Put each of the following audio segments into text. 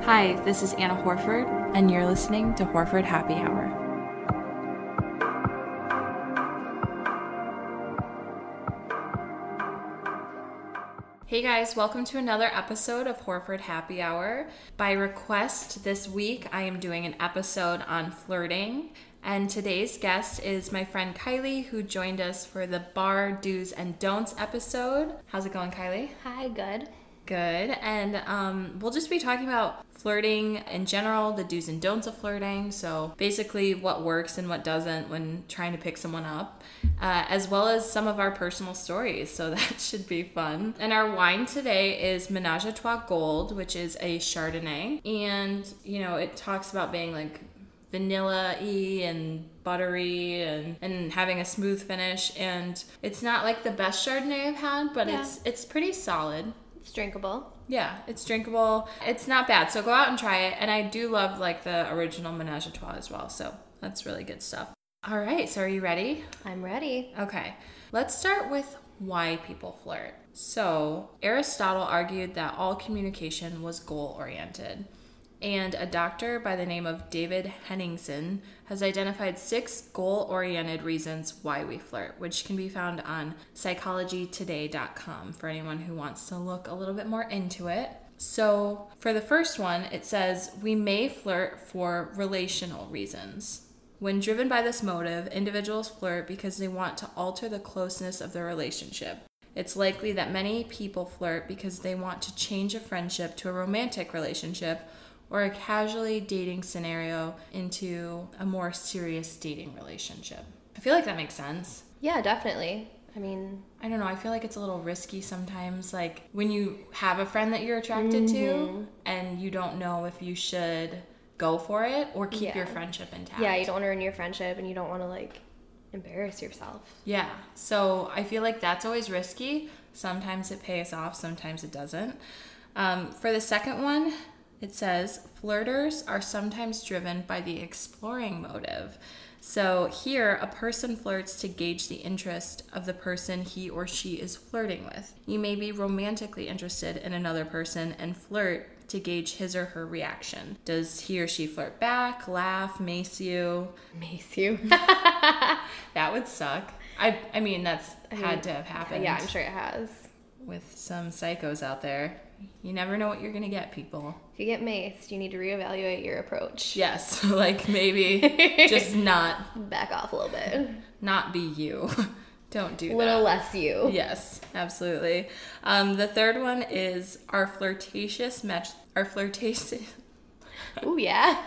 Hi, this is Anna Horford, and you're listening to Horford Happy Hour. Hey guys, welcome to another episode of Horford Happy Hour. By request this week, I am doing an episode on flirting, and today's guest is my friend Kylie, who joined us for the Bar Do's and Don'ts episode. How's it going, Kylie? Hi, good. Good. And we'll just be talking about flirting in general, the do's and don'ts of flirting. So basically what works and what doesn't when trying to pick someone up, as well as some of our personal stories. So that should be fun. And our wine today is Ménage à Trois Gold, which is a Chardonnay. And, you know, it talks about being like vanilla-y and buttery and having a smooth finish. And it's not like the best Chardonnay I've had, but it's pretty solid. It's drinkable. Yeah, it's drinkable. It's not bad. So go out and try it. And I do love like the original Ménage à Trois as well. So that's really good stuff. All right. So are you ready? I'm ready. Okay. Let's start with why people flirt. So Aristotle argued that all communication was goal-oriented. And a doctor by the name of David Henningsen has identified 6 goal-oriented reasons why we flirt, which can be found on psychologytoday.com for anyone who wants to look a little bit more into it. So for the first one, it says, we may flirt for relational reasons. When driven by this motive, individuals flirt because they want to alter the closeness of their relationship. It's likely that many people flirt because they want to change a friendship to a romantic relationship or a casually dating scenario into a more serious dating relationship. I feel like that makes sense. Yeah, definitely. I mean, I don't know. I feel like it's a little risky sometimes. Like when you have a friend that you're attracted to and you don't know if you should go for it or keep your friendship intact. Yeah, you don't want to ruin your friendship and you don't want to like embarrass yourself. Yeah. So I feel like that's always risky. Sometimes it pays off, sometimes it doesn't. For the second one, it says, flirters are sometimes driven by the exploring motive. So here, a person flirts to gauge the interest of the person he or she is flirting with. You may be romantically interested in another person and flirt to gauge his or her reaction. Does he or she flirt back, laugh, mace you? Mace you? That would suck. I mean, that's had to have happened. Yeah, I'm sure it has. With some psychos out there. You never know what you're going to get, people. If you get maced, you need to reevaluate your approach. Yes, like maybe just not... Back off a little bit. Not be you. Don't do that. A little less you. Yes, absolutely. The third one is our flirtatious... Ooh, yeah.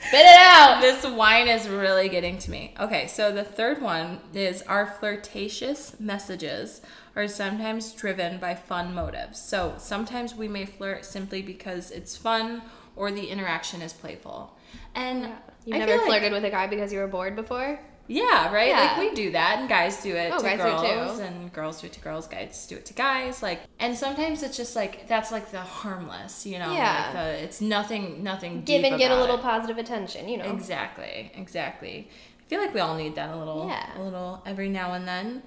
Spit it out! This wine is really getting to me. Okay, so the third one is our flirtatious messages are sometimes driven by fun motives. So sometimes we may flirt simply because it's fun or the interaction is playful. And You've never flirted with a guy because you were bored before? Yeah, right? Yeah. Like we do that and guys do it to guys girls do it too. and girls do it to girls, guys do it to guys. Like, and sometimes it's just like, that's like the harmless, you know? Yeah. Like it's nothing Give deep and get a about little it. positive attention, you know? Exactly. I feel like we all need that a little every now and then.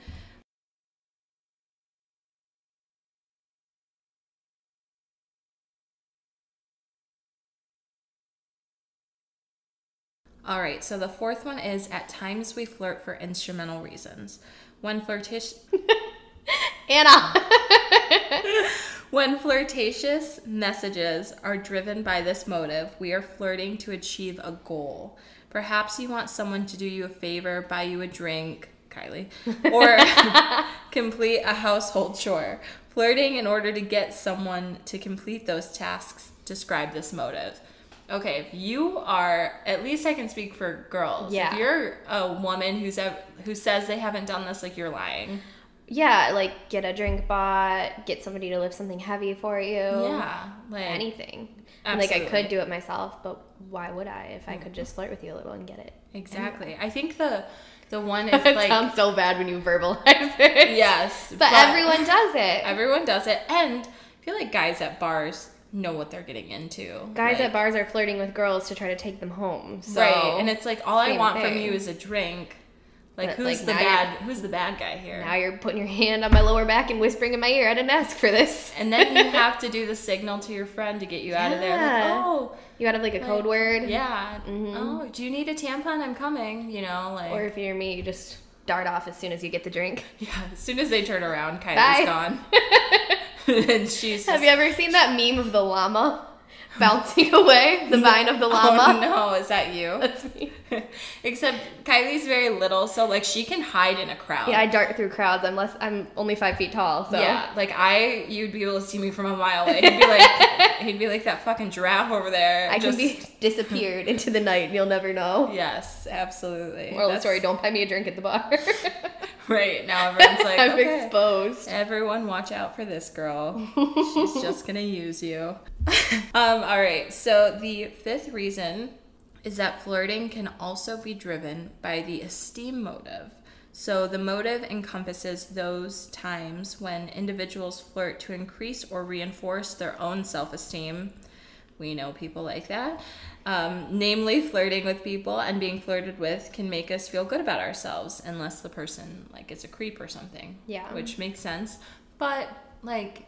All right, so the fourth one is at times we flirt for instrumental reasons. When Anna! When flirtatious messages are driven by this motive, we are flirting to achieve a goal. Perhaps you want someone to do you a favor, buy you a drink, Kylie, or complete a household chore. Flirting in order to get someone to complete those tasks describe this motive. Okay, if you are, at least I can speak for girls. Yeah. If you're a woman who says they haven't done this, like you're lying. Yeah, like get a drink bought, get somebody to lift something heavy for you. Yeah, like anything. Absolutely. Like I could do it myself, but why would I if I could just flirt with you a little and get it? Exactly. Anyway. I think the one is It like sounds so bad when you verbalize it. yes, but everyone does it. Everyone does it, and I feel like guys at bars know what they're getting into. Guys at bars are flirting with girls to try to take them home. So right, and it's like all I want from thing. you is a drink. Like, But, who's the bad guy here? Now you're putting your hand on my lower back and whispering in my ear. I didn't ask for this. And then you have to do the signal to your friend to get you out of there. Like, oh. You gotta have, like, a code word. Yeah. Mm-hmm. Oh, do you need a tampon? I'm coming, you know, like. Or if you're me, you just dart off as soon as you get the drink. Yeah, as soon as they turn around, Kylie's gone. And she's just... Have you ever seen that meme of the llama bouncing away? The vine of the llama? Oh, no. Is that you? That's me. Except Kylie's very little, so, like, she can hide in a crowd. Yeah, I dart through crowds. I'm only 5 feet tall, so. Yeah, like, you'd be able to see me from a mile away. He'd be like that fucking giraffe over there. I can be disappeared into the night and you'll never know. Yes, absolutely. Moral of the story, don't buy me a drink at the bar. Right, now everyone's like, I'm okay, exposed. Everyone watch out for this girl. She's just gonna use you. All right, so the fifth reason is that flirting can also be driven by the esteem motive. So the motive encompasses those times when individuals flirt to increase or reinforce their own self-esteem. We know people like that. Namely, flirting with people and being flirted with can make us feel good about ourselves, unless the person, like, is a creep or something. Yeah. Which makes sense. But, like,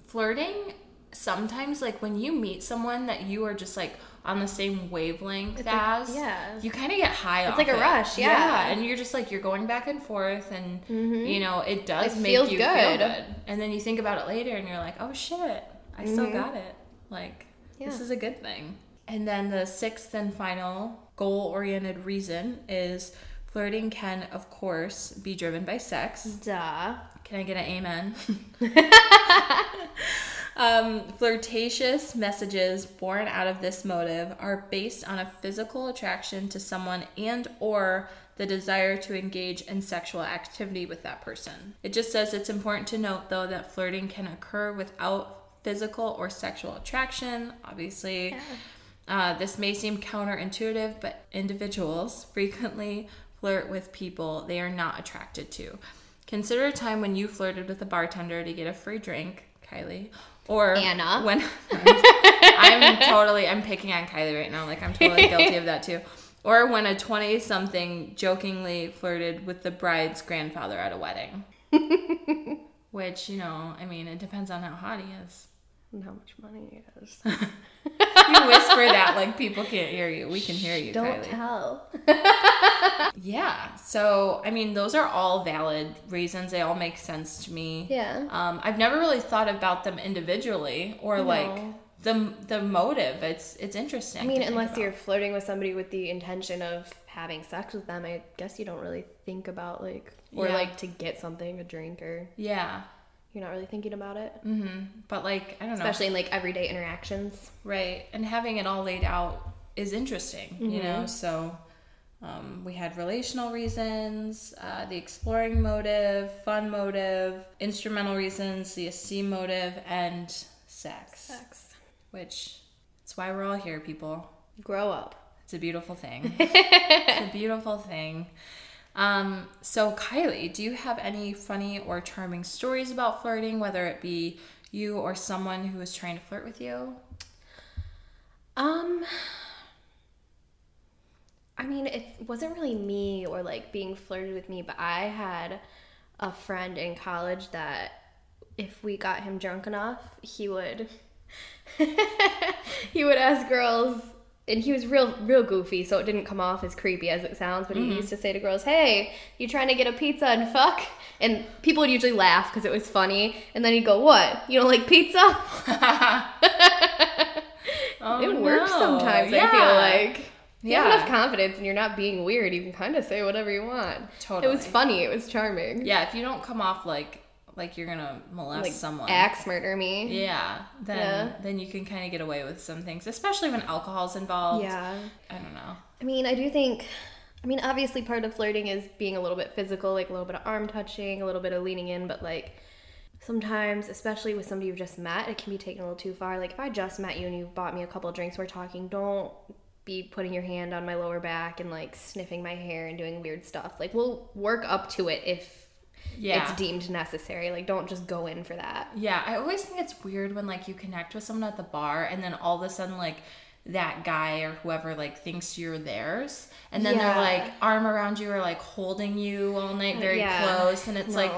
flirting, sometimes, like, when you meet someone that you are just, like, on the same wavelength as, you kind of get high off it. It's like a rush, yeah. And you're just, like, you're going back and forth, and, you know, it does make feels you feel good. And then you think about it later, and you're like, oh, shit, I still got it. Like, this is a good thing. And then the sixth and final goal-oriented reason is flirting can, of course, be driven by sex. Duh. Can I get an amen? Flirtatious messages born out of this motive are based on a physical attraction to someone and or the desire to engage in sexual activity with that person. It just says it's important to note, though, that flirting can occur without physical or sexual attraction. Obviously, this may seem counterintuitive, but individuals frequently flirt with people they are not attracted to. Consider a time when you flirted with a bartender to get a free drink, Kylie, or Anna. When I'm picking on Kylie right now, like I'm totally guilty of that too. Or when a 20-something jokingly flirted with the bride's grandfather at a wedding. Which, you know, I mean, it depends on how hot he is. And how much money he has. You whisper that like people can't hear you. We can hear you, Don't Kylie. tell. Yeah. So, I mean, those are all valid reasons. They all make sense to me. Yeah. I've never really thought about them individually or like the motive. It's interesting. I mean, unless you're flirting with somebody with the intention of having sex with them, I guess you don't really think about like, or like to get something, a drink or. Yeah. You're not really thinking about it. Mm-hmm. But like, I don't know. Especially in like everyday interactions. Right. And having it all laid out is interesting, you know? So we had relational reasons, the exploring motive, fun motive, instrumental reasons, the esteem motive, and sex. Which, that's why we're all here, people. Grow up. It's a beautiful thing. It's a beautiful thing. So Kylie, do you have any funny or charming stories about flirting, whether it be you or someone who was trying to flirt with you? I mean, it wasn't really me or like being flirted with me, but I had a friend in college that if we got him drunk enough, he would ask girls. And he was real goofy, so it didn't come off as creepy as it sounds, but he used to say to girls, "Hey, you trying to get a pizza and fuck?" And people would usually laugh because it was funny. And then he'd go, "What? You don't like pizza?" It works sometimes, I feel like. You have enough confidence and you're not being weird, you can kind of say whatever you want. Totally. It was funny. It was charming. Yeah, if you don't come off like you're gonna molest like someone, axe murder me. Yeah, then you can kind of get away with some things, especially when alcohol's involved. Yeah, I don't know. I mean, obviously part of flirting is being a little bit physical, like a little bit of arm touching, a little bit of leaning in, but like sometimes, especially with somebody you've just met, it can be taken a little too far. Like if I just met you and you've bought me a couple of drinks, we're talking, don't be putting your hand on my lower back and like sniffing my hair and doing weird stuff. Like we'll work up to it if it's deemed necessary. Like don't just go in for that. Yeah, I always think it's weird when like you connect with someone at the bar and then all of a sudden like that guy or whoever like thinks you're theirs, and then Yeah. they're like arm around you or like holding you all night very close, and it's like,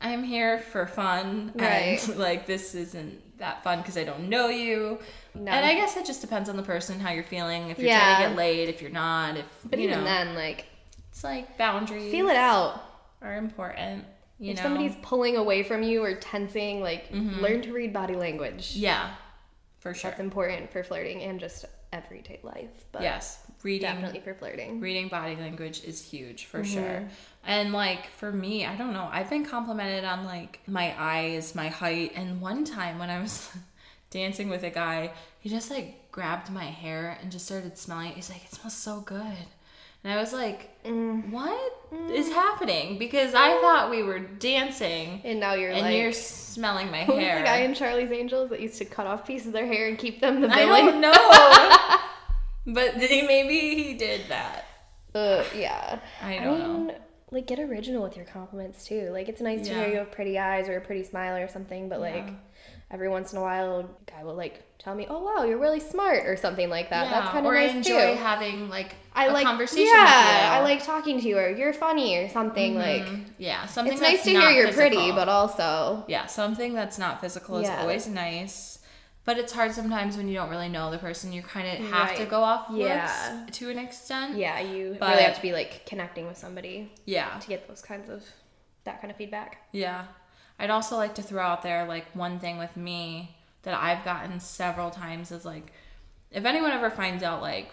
I'm here for fun, Right. and like this isn't that fun because I don't know you. No. And I guess it just depends on the person, how you're feeling, if you're trying to get laid, if you're not, if but you even know, then, like, it's like boundaries feel it out. are important. You if know, somebody's pulling away from you or tensing, like, learn to read body language. Yeah, for sure. That's important for flirting and just everyday life. But yes, reading, definitely for flirting. Reading body language is huge for sure. And like for me, I don't know, I've been complimented on like my eyes, my height, and one time when I was dancing with a guy, he just like grabbed my hair and just started smelling it. He's like, it smells so good. And I was like, what is happening? Because I thought we were dancing. And now you're you're smelling my who hair. was the guy in Charlie's Angels that used to cut off pieces of their hair and keep them the I villain? don't know. But maybe he did that. Yeah. I don't know. Like, get original with your compliments, too. Like, it's nice to hear you have pretty eyes or a pretty smile or something, but, like, every once in a while, a guy will, like, tell me, oh, wow, you're really smart or something like that. Yeah. That's kind of nice, too. Or I enjoy having, like, a conversation with you. Yeah, I like talking to you, or you're funny or something, like... Yeah, something it's that's nice to not hear you're physical. pretty, but also... Yeah, something that's not physical is always nice. But it's hard sometimes when you don't really know the person. You kind of have to go off looks to an extent. Yeah, you really have to be, like, connecting with somebody. Yeah. To get those kinds of... that kind of feedback. Yeah. I'd also like to throw out there, like, one thing with me that I've gotten several times is, like, if anyone ever finds out, like,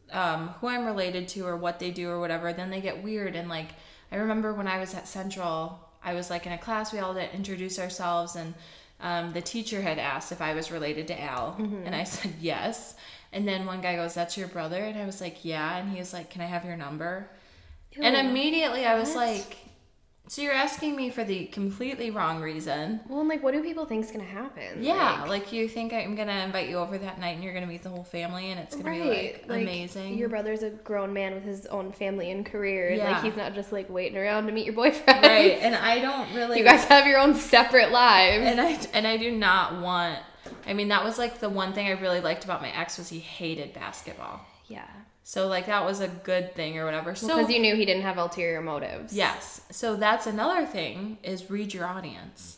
who I'm related to or what they do or whatever, then they get weird. And, like, I remember when I was at Central, I was, like, in a class, we all had to introduce ourselves, and the teacher had asked if I was related to Al, and I said yes. And then one guy goes, that's your brother? And I was like, yeah. And he was like, can I have your number? Ew, and immediately I was like, so you're asking me for the completely wrong reason. Well, and like, what do people think's gonna happen? Yeah, like you think I'm gonna invite you over that night and you're gonna meet the whole family and it's gonna be like amazing. Your brother's a grown man with his own family and career. Yeah. Like, he's not just like waiting around to meet your boyfriend. Right, and I don't really... You guys have your own separate lives. And I do not want... I mean, that was like the one thing I really liked about my ex was he hated basketball. Yeah. So, like, that was a good thing or whatever. Well, because you knew he didn't have ulterior motives. Yes. So that's another thing, is read your audience.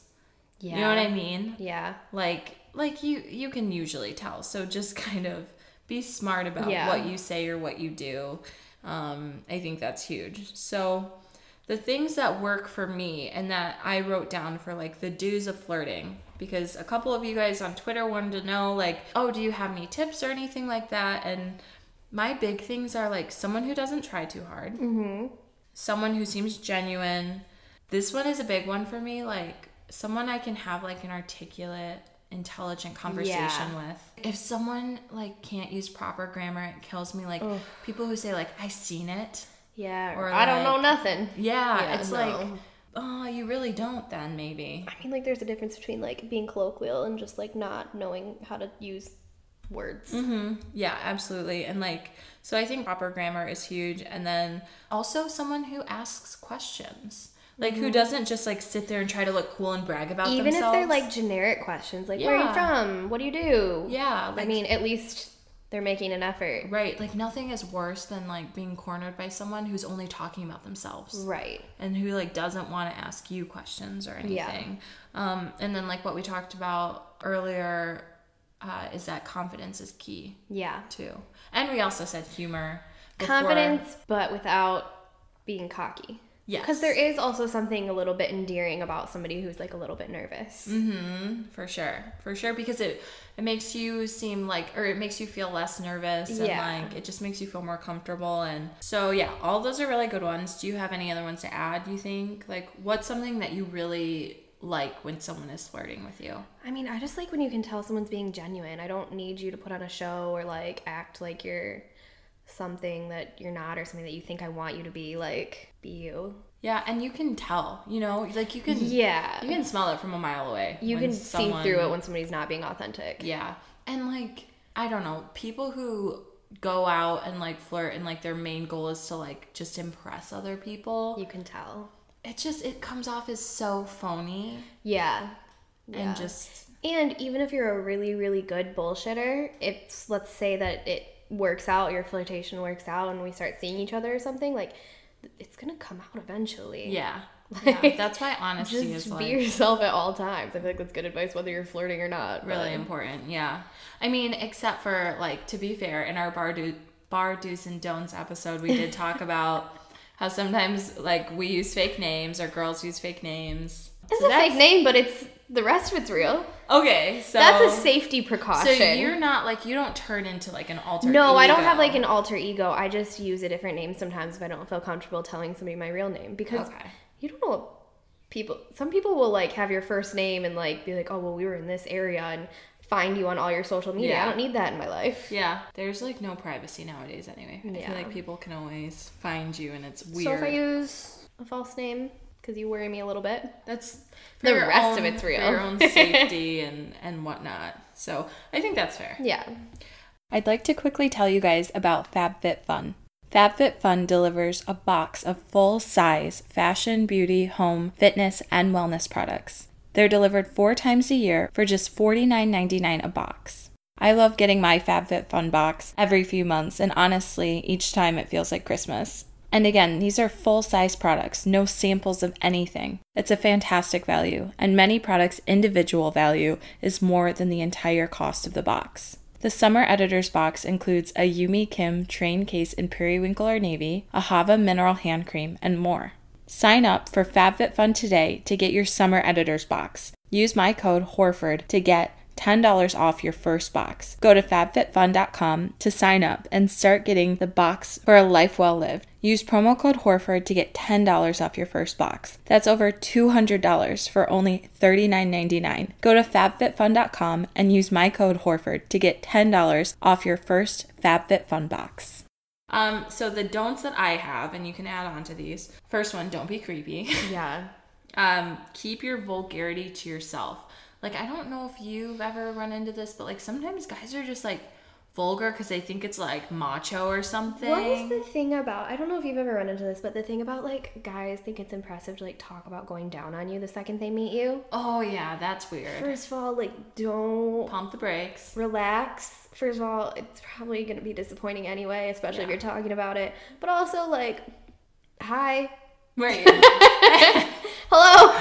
Yeah. You know what I mean? Yeah. Like you can usually tell. So just kind of be smart about what you say or what you do. I think that's huge. So the things that work for me and that I wrote down for, like, the do's of flirting, because a couple of you guys on Twitter wanted to know, like, oh, do you have any tips or anything like that? And my big things are, like, someone who doesn't try too hard. Mm-hmm. Someone who seems genuine. This one is a big one for me. Like, someone I can have, like, an articulate, intelligent conversation with. If someone, like, can't use proper grammar, it kills me. Like, people who say, like, I seen it. Yeah. Or I don't know nothing. Yeah. It's like, oh, you really don't then, maybe. I mean, like, there's a difference between, like, being colloquial and just, like, not knowing how to use words. Mm-hmm. Yeah, absolutely. And, like, so I think proper grammar is huge. And then also someone who asks questions, like, who doesn't just, like, sit there and try to look cool and brag about even themselves. If they're, like, generic questions, like, where are you from? What do you do? Yeah. Like, I mean, at least they're making an effort. Right. Like, nothing is worse than, like, being cornered by someone who's only talking about themselves. Right. And who, like, doesn't want to ask you questions or anything. Yeah. And then, like, what we talked about earlier, is that confidence is key. Yeah. Too. And we also said humor. Confidence, but without being cocky. Yes. Because there is also something a little bit endearing about somebody who's, like, a little bit nervous. Mm-hmm. For sure. For sure. Because it makes you seem like, or it makes you feel less nervous. And, like, it just makes you feel more comfortable. And so, yeah, all those are really good ones. Do you have any other ones to add, do you think? Like, what's something that you really like when someone is flirting with you? I mean, I just like when you can tell someone's being genuine. I don't need you to put on a show or, like, act like you're something that you're not or something that you think I want you to be. Like, be you. Yeah, and you can tell, you know, like, you can you can smell it from a mile away. You can see through it when somebody's not being authentic. Yeah. And, like, I don't know, people who go out and, like, flirt and, like, their main goal is to, like, just impress other people. You can tell. It comes off as so phony. Yeah. And just... And even if you're a really, really good bullshitter, let's say that it works out, your flirtation works out, and we start seeing each other or something, like, it's gonna come out eventually. Yeah. Like, yeah. That's why honesty is just like... be yourself at all times. I feel like that's good advice whether you're flirting or not. Really important, yeah. I mean, except for, like, to be fair, in our bar do's and don'ts episode, we did talk about how sometimes, like, we use fake names or girls use fake names. It's a fake name, but the rest of it's real. Okay, so... That's a safety precaution. So you're not, like, you don't turn into, like, an alter ego. No, I don't have, like, an alter ego. I just use a different name sometimes if I don't feel comfortable telling somebody my real name. Because you don't know what some people will, like, have your first name and, like, be like, oh, well, we were in this area and find you on all your social media. Yeah. I don't need that in my life. Yeah. There's, like, no privacy nowadays anyway. I feel like people can always find you and it's weird. So if I use a false name, because you worry me a little bit, that's... The rest of it's real. For your own safety and whatnot. So I think that's fair. Yeah. I'd like to quickly tell you guys about FabFitFun. FabFitFun delivers a box of full-size fashion, beauty, home, fitness, and wellness products. They're delivered 4 times a year for just $49.99 a box. I love getting my FabFitFun box every few months, and honestly, each time it feels like Christmas. And again, these are full-size products, no samples of anything. It's a fantastic value, and many products' individual value is more than the entire cost of the box. The Summer Editor's box includes a Yumi Kim train case in Periwinkle or Navy, a Hava mineral hand cream, and more. Sign up for FabFitFun today to get your Summer Editor's box. Use my code HORFORD to get $10 off your first box. Go to fabfitfun.com to sign up and start getting the box for a life well lived. Use promo code HORFORD to get $10 off your first box. That's over $200 for only $39.99. Go to fabfitfun.com and use my code HORFORD to get $10 off your first FabFitFun box. So the don'ts that I have, and you can add on to these. First one, don't be creepy. Yeah. Keep your vulgarity to yourself. Like, I don't know if you've ever run into this, but, like, sometimes guys are just, like, vulgar because they think it's, like, macho or something. What is the thing about, I don't know if you've ever run into this, but the thing about, like, guys think it's impressive to, like, talk about going down on you the second they meet you. Oh, yeah, that's weird. First of all, like, don't... Pump the brakes. Relax. First of all, it's probably going to be disappointing anyway, especially if you're talking about it. But also, like, hi. Right. Hello.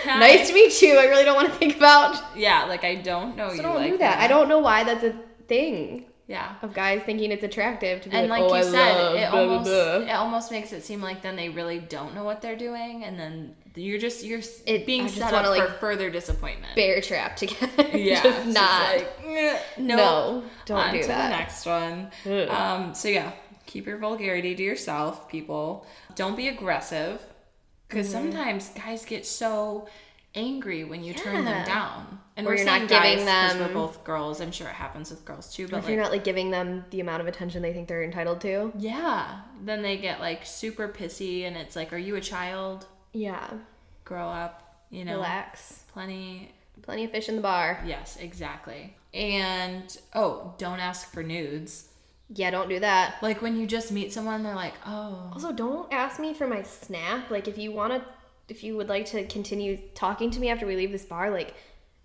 Nice to meet you. I really don't want to think about. Yeah, like, I don't know you. So don't like do that. I don't know why that's a thing. Yeah. Of guys thinking it's attractive to be and like, like oh, you I said, love it blah, almost blah, blah. it almost makes it seem like then they really don't know what they're doing, and then you're being set up for further disappointment. Bear trap together. Yeah. Just not. Like, no, don't do that. On to the next one. So yeah, keep your vulgarity to yourself, people. Don't be aggressive, because sometimes guys get so angry when you turn them down. And or we're you're not giving guys, them. we're both girls. I'm sure it happens with girls too. But if you're not like giving them the amount of attention they think they're entitled to. Yeah. Then they get like super pissy, and it's like, are you a child? Yeah. Grow up. You know. Relax. Plenty of fish in the bar. Yes, exactly. And don't ask for nudes. Yeah, don't do that. Like when you just meet someone, they're like, oh. Also, don't ask me for my Snap. Like if you would like to continue talking to me after we leave this bar, like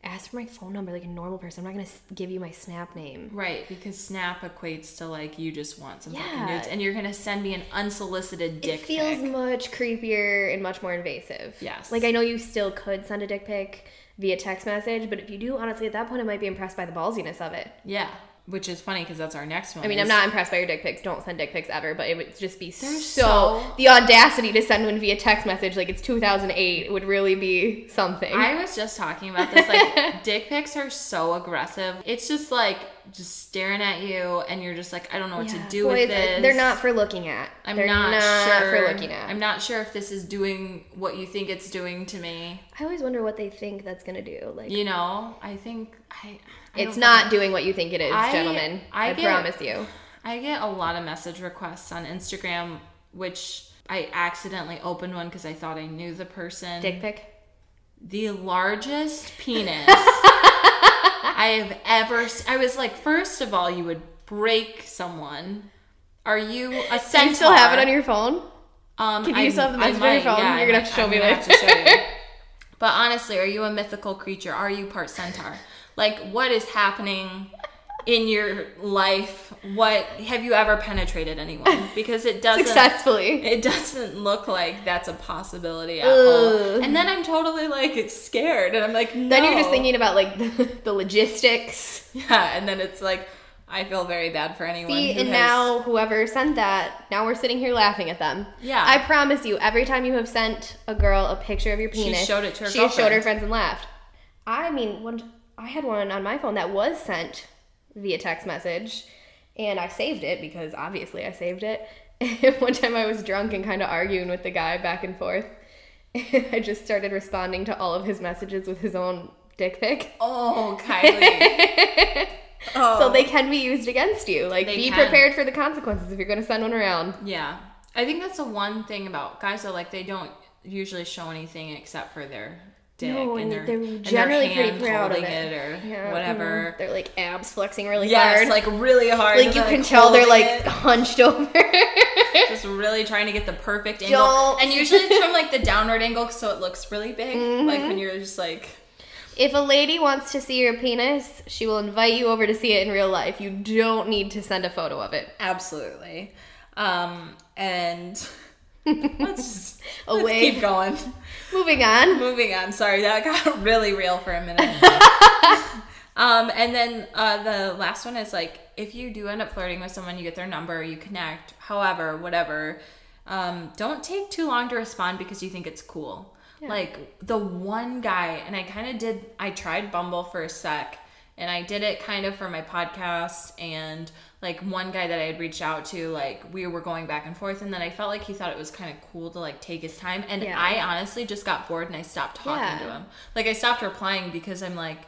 ask for my phone number like a normal person. I'm not going to give you my Snap name. Right, because Snap equates to like you just want some fucking nudes, and you're going to send me an unsolicited dick pic. It feels much creepier and much more invasive. Yes. Like I know you still could send a dick pic via text message, but if you do, honestly, at that point, I might be impressed by the ballsiness of it. Yeah. Which is funny because that's our next one. I mean, I'm not impressed by your dick pics. Don't send dick pics ever. But it would just be so... The audacity to send one via text message like it's 2008 would really be something. I was just talking about this. Like, dick pics are so aggressive. It's just like, just staring at you and you're just like, I don't know what to do with this. They're not for looking at. They're not sure. For looking at. I'm not sure if this is doing what you think it's doing to me. I always wonder what they think that's going to do. Like, you know, I think... It's not doing what you think it is, gentlemen. I promise you. I get a lot of message requests on Instagram, which I accidentally opened one because I thought I knew the person. Dick pic? The largest penis I have ever... I was like, first of all, you would break someone. Are you a centaur? Do you still have it on your phone? Can you still have the message on your phone? Yeah, you're going to have to show me later. But honestly, are you a mythical creature? Are you part centaur? Like, what is happening in your life? What have you ever penetrated anyone? Because it doesn't successfully. It doesn't look like that's a possibility at all. And then I'm totally like scared, and I'm like, no. Then you're just thinking about like the logistics. Yeah, and then it's like I feel very bad for anyone. See, and now whoever sent that, now we're sitting here laughing at them. Yeah, I promise you, every time you have sent a girl a picture of your penis, she showed it to her she girlfriend. showed her friends and laughed. I mean, I had one on my phone that was sent via text message, and I saved it because obviously I saved it. And one time I was drunk and kind of arguing with the guy back and forth, and I just started responding to all of his messages with his own dick pic. Oh, Kylie. Oh. So they can be used against you. Like, They be can. prepared for the consequences if you're going to send one around. Yeah, I think that's the one thing about guys, though, like they don't usually show anything except for their dick, No, and and their, they're generally and their pretty hand proud of holding it. or whatever. They're like abs flexing really Yes, hard. like really hard. Like and you then, can tell they're holding like it, hunched over. just really trying to get the perfect angle. Don't. And usually it's from like the downward angle, so it looks really big. Like when you're just like. If a lady wants to see your penis, she will invite you over to see it in real life. You don't need to send a photo of it. Absolutely. And let's Away. keep going. Moving on. Moving on. Sorry, that got really real for a minute. And then the last one is like, if you do end up flirting with someone, you get their number, you connect, however, whatever, don't take too long to respond because you think it's cool. Yeah. Like the one guy, and I tried Bumble for a sec, and I did it kind of for my podcast, and like one guy that I had reached out to, like we were going back and forth, and then I felt like he thought it was kind of cool to like take his time, and I honestly just got bored and I stopped talking to him. Like I stopped replying because I'm like,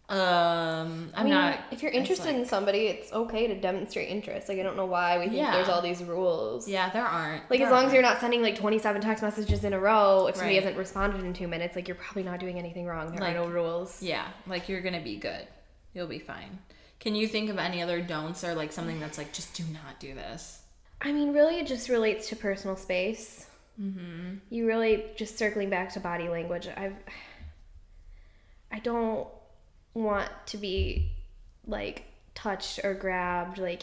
I mean, not. If you're interested in somebody, it's okay to demonstrate interest. Like I don't know why we think there's all these rules. Yeah, there aren't. Like as long as you're not sending like 27 text messages in a row, if somebody Right. hasn't responded in 2 minutes, like you're probably not doing anything wrong. There are no rules. Yeah, like you're gonna be good. You'll be fine. Can you think of any other don'ts or like something that's like, just do not do this? I mean, really, it just relates to personal space. Mm-hmm. You really, just circling back to body language, I don't want to be like touched or grabbed like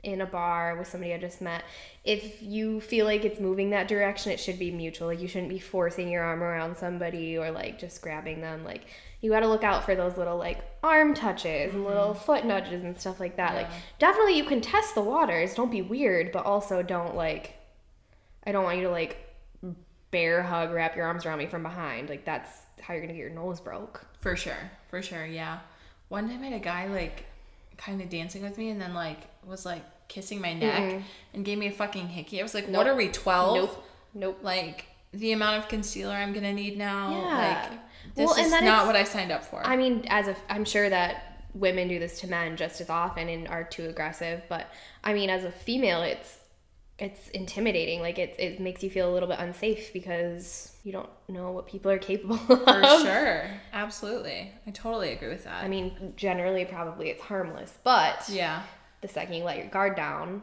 in a bar with somebody I just met. If you feel like it's moving that direction, it should be mutual. Like you shouldn't be forcing your arm around somebody or like just grabbing them. Like you got to look out for those little like arm touches and little foot nudges and stuff like that. Like definitely you can test the waters, don't be weird, but also don't like, I don't want you to like bear hug, wrap your arms around me from behind. Like that's how you're gonna get your nose broke. For sure, yeah. One time I had a guy like kind of dancing with me and then like was like kissing my neck and gave me a fucking hickey. I was like, what are we, 12? Nope. Like the amount of concealer I'm gonna need now. Yeah. Like this is not what I signed up for. I mean, I'm sure that women do this to men just as often and are too aggressive, but I mean, as a female, it's intimidating. Like it makes you feel a little bit unsafe because you don't know what people are capable of. For sure. Absolutely. I totally agree with that. I mean, generally probably it's harmless, but yeah. The second you let your guard down,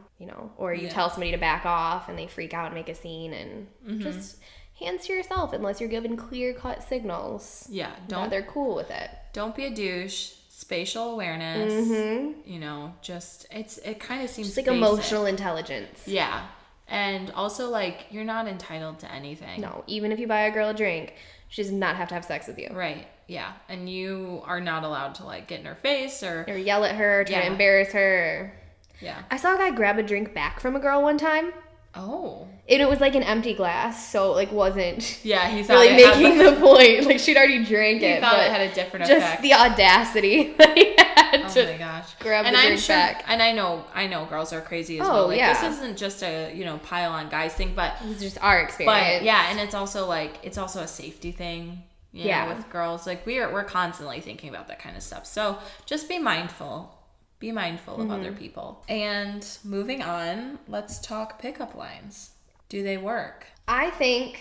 or you tell somebody to back off and they freak out and make a scene and just hands to yourself unless you're given clear-cut signals. Yeah. That they're cool with it. Don't be a douche. Spatial awareness, just it kind of seems just like basic. Emotional intelligence. Yeah. And also like you're not entitled to anything. No, even if you buy a girl a drink, she does not have to have sex with you. Right. Yeah. And you are not allowed to like get in her face or yell at her, try to embarrass her. Yeah. I saw a guy grab a drink back from a girl one time. Oh. And it was like an empty glass, so like wasn't yeah, he thought really it making the point. Like she'd already drank it. He thought it had a different effect. Just the audacity that he had to my gosh. grab the drink back. And I know girls are crazy as well. Like this isn't just a pile on guys thing, but it's just our experience. But yeah, and it's also a safety thing. With girls. Like we're constantly thinking about that kind of stuff. So just be mindful. Be mindful of other people. And moving on, let's talk pickup lines. Do they work? I think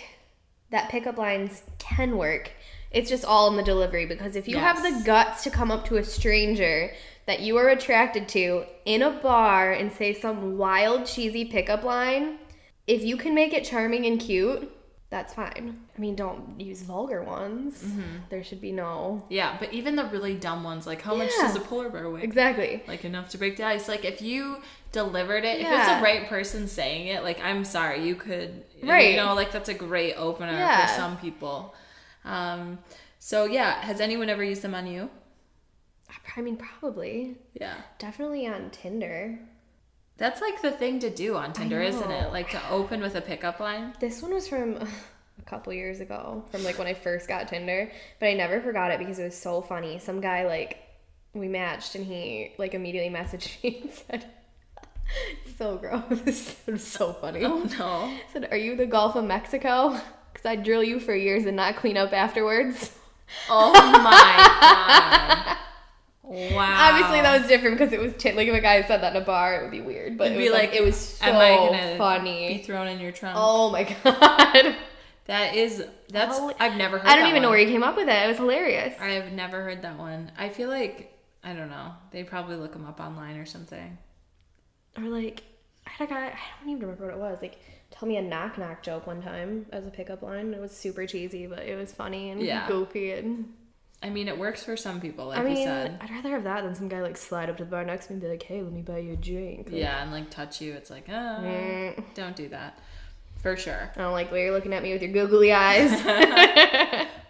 that pickup lines can work. It's just all in the delivery, because if you have the guts to come up to a stranger that you are attracted to in a bar and say some wild, cheesy pickup line, if you can make it charming and cute, that's fine. I mean, don't use vulgar ones. There should be no... Yeah, but even the really dumb ones, like, how much does a polar bear weigh? Exactly. Like, enough to break the ice. Like, if you delivered it, if it's the right person saying it, like, I'm sorry, you could... Right. You know, like, that's a great opener for some people. So, yeah, has anyone ever used them on you? I mean, probably. Yeah. Definitely on Tinder. That's like the thing to do on Tinder, isn't it? Like to open with a pickup line. This one was from a couple years ago, from like when I first got Tinder, but I never forgot it because it was so funny. Some guy, like, we matched and he like immediately messaged me and said, so gross. It was so funny. Oh no. He said, are you the Gulf of Mexico? Because I'd drill you for years and not clean up afterwards. Oh my God. Wow. Obviously, that was different because it was like if a guy said that in a bar, it would be weird. But it was so am I gonna funny. Be thrown in your trunk? Oh my God. That's I've never heard. I don't even know where he came up with it. It was hilarious. I've never heard that one. I feel like I don't know. They probably look them up online or something. Or like I had a guy. I don't even remember what it was. Like tell me a knock knock joke one time as a pickup line. It was super cheesy, but it was funny and goofy and. I mean, it works for some people, like you said. I'd rather have that than some guy, like, slide up to the bar next to me and be like, hey, let me buy you a drink. Like, yeah, and, like, touch you. It's like, don't do that. For sure. I don't like the way you're looking at me with your googly eyes.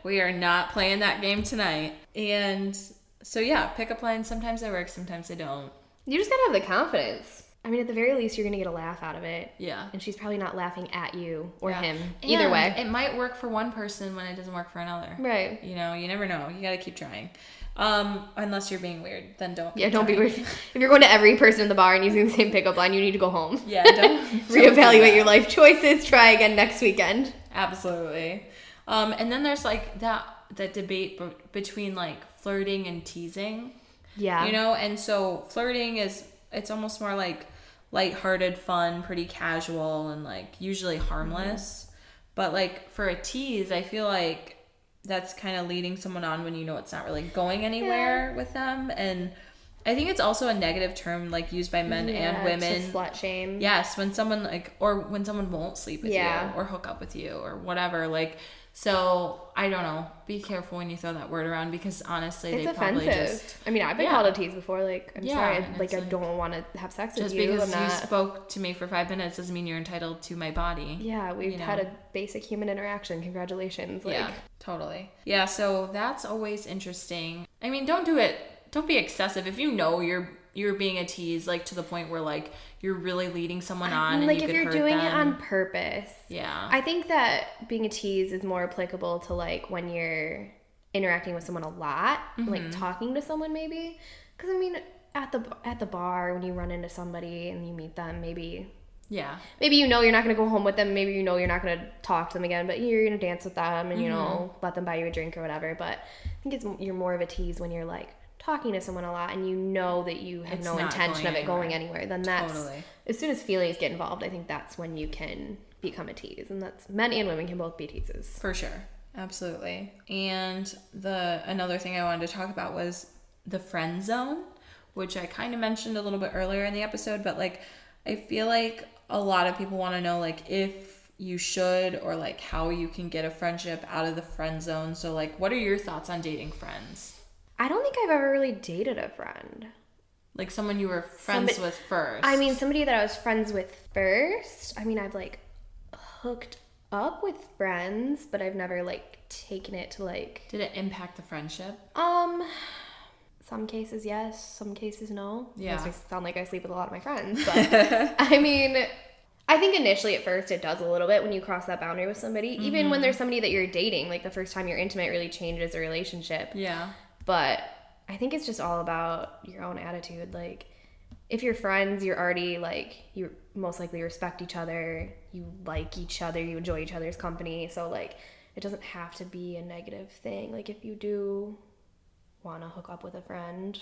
We are not playing that game tonight. And so, yeah, pickup lines, sometimes they work, sometimes they don't. You just gotta have the confidence. I mean, at the very least, you're gonna get a laugh out of it. Yeah. And she's probably not laughing at you or him. Either way. It might work for one person when it doesn't work for another. Right. You know, you never know. You gotta keep trying. Unless you're being weird, then don't. Yeah, don't be weird. If you're going to every person in the bar and using the same pickup line, you need to go home. Yeah, don't reevaluate your life choices. Try again next weekend. Absolutely. And then there's like that debate between like flirting and teasing. Yeah. You know, and so flirting it's almost more like lighthearted fun, pretty casual, and like usually harmless. But like for a tease, I feel like that's kind of leading someone on when you know it's not really going anywhere with them. And I think it's also a negative term like used by men and women. To slut shame. Yes, when someone like or when someone won't sleep with you or hook up with you or whatever. Like so I don't know. Be careful when you throw that word around because honestly it's they probably offensive. just I mean, I've been called a tease before, like I'm sorry, I like, don't want to have sex with just you. because you spoke to me for 5 minutes doesn't mean you're entitled to my body. Yeah, we've had a basic human interaction. Congratulations. Like, yeah, totally. Yeah, so that's always interesting. I mean, don't be excessive. If you know you're being a tease, like to the point where like you're really leading someone on and like you if could you're hurt doing them. it on purpose. Yeah. I think that being a tease is more applicable to like when you're interacting with someone a lot, like talking to someone maybe. Because I mean, at the bar when you run into somebody and you meet them, maybe you know you're not going to go home with them, maybe you know you're not going to talk to them again, but you're going to dance with them and you know let them buy you a drink or whatever. But I think you're more of a tease when you're like talking to someone a lot and you know that you have no intention of it going anywhere. Then that's as soon as feelings get involved, I think that's when you can become a tease. And that's men and women can both be teases. For sure. Absolutely. And another thing I wanted to talk about was the friend zone, which I kind of mentioned a little bit earlier in the episode, but like I feel like a lot of people want to know like if you should or like how you can get a friendship out of the friend zone. So like what are your thoughts on dating friends? I don't think I've ever really dated a friend. Like someone you were friends with first. I mean, somebody that I was friends with first. I mean, I've like hooked up with friends, but I've never like taken it to like... Did it impact the friendship? Some cases yes, some cases no. Yeah. Makes me sound like I sleep with a lot of my friends, but I mean... I think initially at first it does a little bit when you cross that boundary with somebody. Even when there's somebody that you're dating, like the first time you're intimate really changes the relationship. Yeah. But I think it's just all about your own attitude. Like, if you're friends, you're already, like, you most likely respect each other. You like each other. You enjoy each other's company. So, like, it doesn't have to be a negative thing. Like, if you do want to hook up with a friend,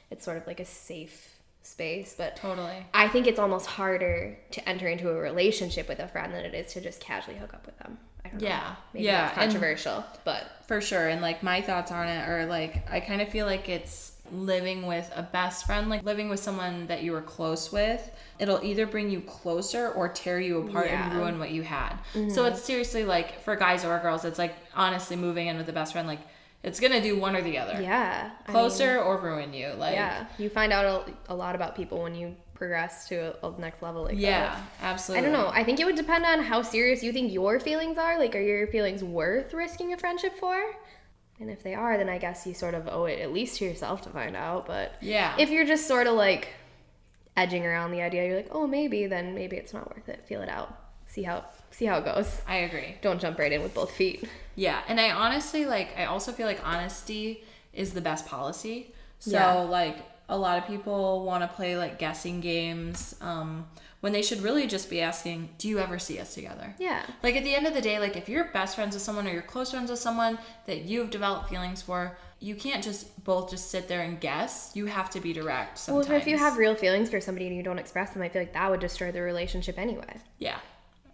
it's sort of like a safe space. But totally. I think it's almost harder to enter into a relationship with a friend than it is to just casually hook up with them. I don't know. Maybe that's controversial, but for sure. And like my thoughts on it are like I kind of feel like it's living with a best friend, like living with someone that you were close with, it'll either bring you closer or tear you apart and ruin what you had. So it's seriously like for guys or girls, it's like honestly moving in with a best friend, like it's gonna do one or the other. Yeah. Closer or ruin you. Like, yeah. You find out a lot about people when you progress to a next level like that. Yeah, absolutely. I don't know. I think it would depend on how serious you think your feelings are. Like, are your feelings worth risking a friendship for? And if they are, then I guess you sort of owe it at least to yourself to find out. But yeah, if you're just sort of like edging around the idea, you're like, oh, maybe, then maybe it's not worth it. Feel it out. See how it goes. I agree. Don't jump right in with both feet. Yeah, and I honestly, like, I also feel like honesty is the best policy. So, like, a lot of people want to play, like, guessing games when they should really just be asking, do you ever see us together? Yeah. Like, at the end of the day, like, if you're best friends with someone or you're close friends with someone that you've developed feelings for, you can't just both just sit there and guess. You have to be direct sometimes. Well, if you have real feelings for somebody and you don't express them, I feel like that would destroy the relationship anyway. Yeah.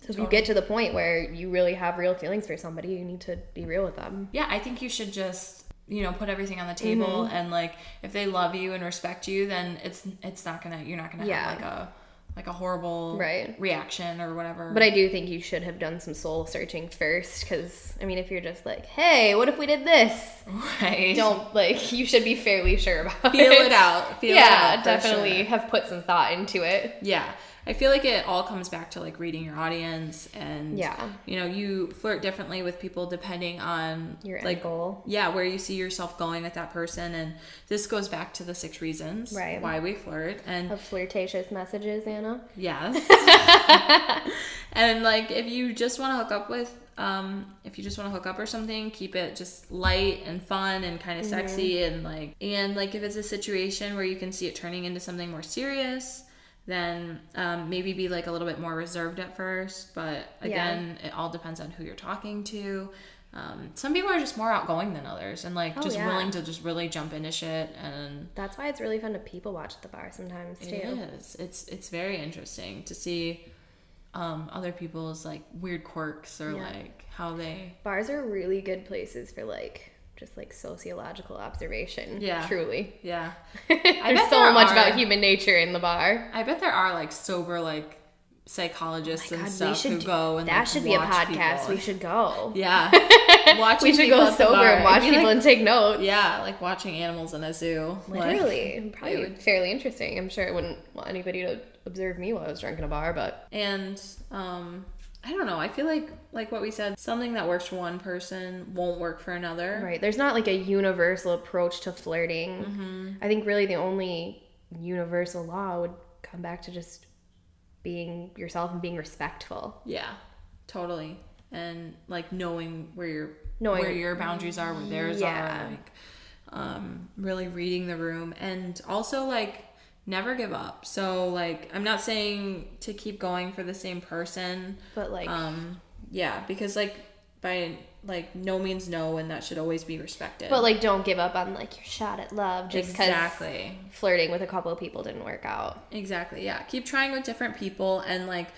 So if you get to the point where you really have real feelings for somebody, you need to be real with them. Yeah, I think you should just, you know, put everything on the table and like if they love you and respect you, then you're not gonna have like a horrible reaction or whatever. But I do think you should have done some soul searching first, because I mean, if you're just like, hey, what if we did this? Right. Don't, like, you should be fairly sure about Feel it out. Feel it out, definitely sure. have put some thought into it. Yeah. I feel like it all comes back to like reading your audience and you know, you flirt differently with people depending on your like end goal. Yeah, where you see yourself going with that person, and this goes back to the 6 reasons why we flirt and of flirtatious messages, Anna. Yes. And like if you just want to hook up or something, keep it just light and fun and kind of sexy and like if it's a situation where you can see it turning into something more serious, then maybe be like a little bit more reserved at first. But again, it all depends on who you're talking to. Some people are just more outgoing than others and like willing to just really jump into shit, and that's why it's really fun to people watch at the bar sometimes too. It is. It's very interesting to see other people's like weird quirks or like how they... Bars are really good places for like just like sociological observation. Yeah. Truly. Yeah. There's so much about human nature in the bar. I bet there are like sober like psychologists and stuff who go and that like, should be a podcast. People. We should go. Yeah. We should go sober and watch people and take notes. Yeah, like watching animals in a zoo. Literally. Like, probably fairly interesting. I'm sure I wouldn't want anybody to observe me while I was drunk in a bar, but... And, I don't know. I feel like what we said, something that works for one person won't work for another. Right. There's not like a universal approach to flirting. I think really the only universal law would come back to just being yourself and being respectful. Yeah, totally. And like knowing where your boundaries are, where theirs are, like really reading the room, and also like never give up. So like I'm not saying to keep going for the same person, but like because like by like no means no, and that should always be respected. But like don't give up on like your shot at love just because flirting with a couple of people didn't work out. Exactly. Yeah, keep trying with different people, and like I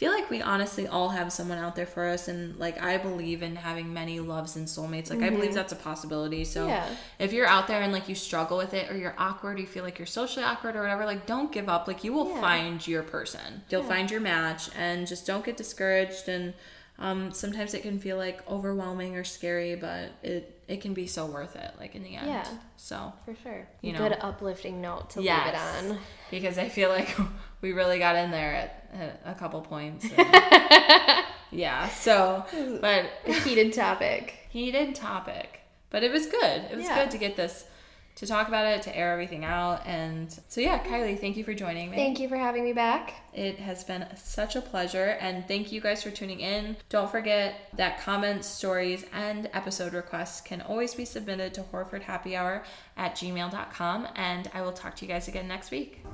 feel like we honestly all have someone out there for us, and like I believe in having many loves and soulmates. Like I believe that's a possibility. So if you're out there and like you struggle with it, or you're awkward, or you feel like you're socially awkward or whatever, like don't give up. Like you will find your person. You'll find your match, and just don't get discouraged. And sometimes it can feel like overwhelming or scary, but it can be so worth it, like in the end. Yeah. So for sure. Good uplifting note to leave it on. Because I feel like we really got in there at a couple points. Yeah. So, but a heated topic. But it was good. It was good to get this, to talk about it, to air everything out. And so yeah, Kylie, thank you for joining me. Thank you for having me back. It has been such a pleasure, and thank you guys for tuning in. Don't forget that comments, stories, and episode requests can always be submitted to horfordhappyhour@gmail.com, and I will talk to you guys again next week.